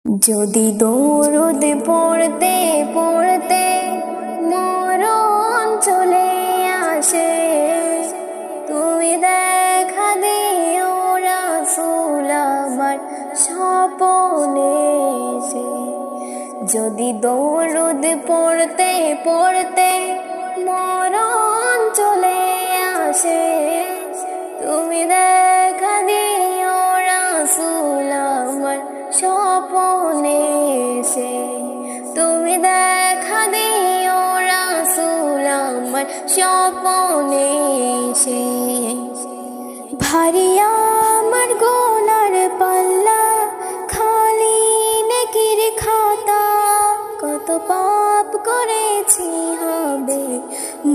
যদি দরুদ পড়তে পড়তে মরণ চলে আসে, তুমি দেখা দিও রাসূল আমার স্বপ্নে এসে। যদি দরুদ পড়তে পড়তে মরণ চলে আসে, তুমি দেখা দিও রাসূল আমার স্বপ্নে এসে। তুমি দেখা দিও রাসূল আমার স্বপ্নে এসে। ভারী আমার গোনার পাল্লা, খালি নেকির খাতা, কত পাপ করেছি হবে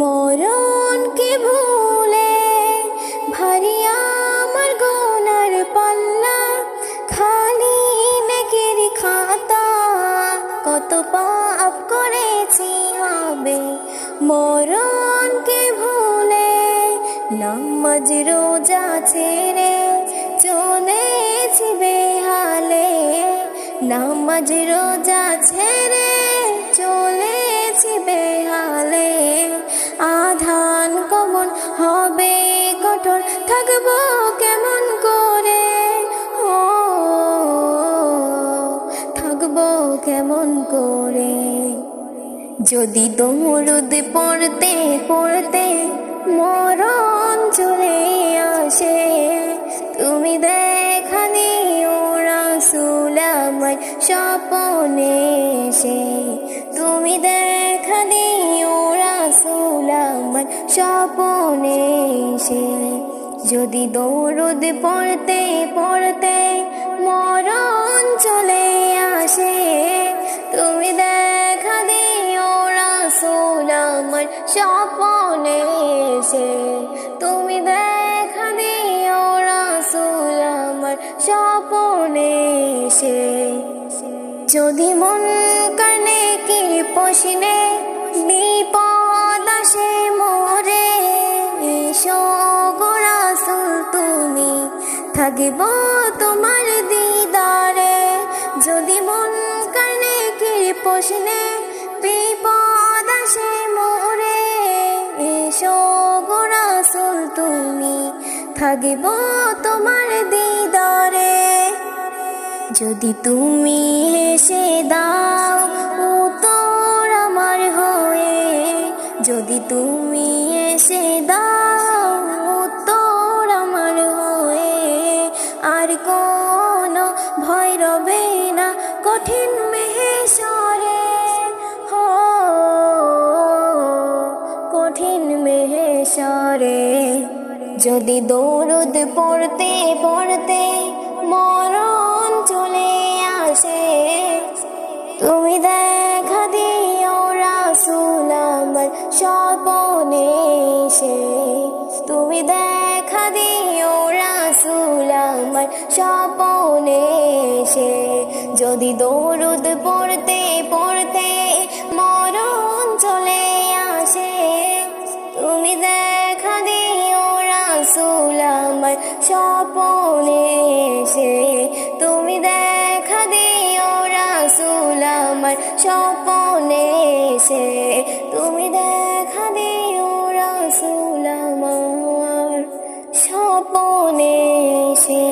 মরণকে ভুলে। ভারী আমার গোনার পাল্লা, খালি নেকির খাতা, কত পাপ করেছি হবে মরণকে ভুলে। নামাজ রোজা ছেড়ে চলেছি বেহালে, নামাজ রোজা ছেড়ে চলেছি বেহালে। আধান কখন হবে কঠোর, থাকবো কেমন করে, ও থাকবো কেমন করে। যদি দরুদ পড়তে পড়তে মরণ চলে আসে, তুমি দেখা দিও রাসূল আমার স্বপ্নে এসে। তুমি দেখা দিও রাসূল আমার স্বপ্নে এসে। যদি দরুদ পড়তে পড়তে মরণ চলে আসে, তুমি দেখা দিও রাসূল আমার স্বপ্নে এসে। তুমি দেখা দিও রাসূল আমার স্বপ্নে এসে। যদি মুনকার নেকির প্রশ্নে বিপদ আসে মোরে, এসো গো রাসূল তুমি, থাকিব তোমার দিদারে। যদি মুনকার নেকির প্রশ্নে বিপদ আসে মোরে, এসো গো রাসূল তুমি, থাকিব তোমার দিদারে। যদি তুমি এসে দাও উত্তর আমার হয়ে, যদি তুমি এসে দাও উত্তর আমার হয়ে, আর কোনো ভয় রবে না কঠিন মেহেশরে, হো কঠিন মেহেশরে। যদি দরুদ পড়তে পড়তে মরণ চলে আসে, তুমি দেখা দিও রাসূল আমার স্বপ্নে এসে। তুমি দেখা দিও রাসূল আমার স্বপ্নে এসে। যদি দরুদ পড়তে পড়তে মরণ চলে আসে, তুমি দেখা দিও রাসূল আমার স্বপ্নে এসে। তুমি দেখা দিও রাসূল আমার স্বপ্নে এসে। তুমি দেখা দিও রাসূল আমার স্বপ্নে এসে।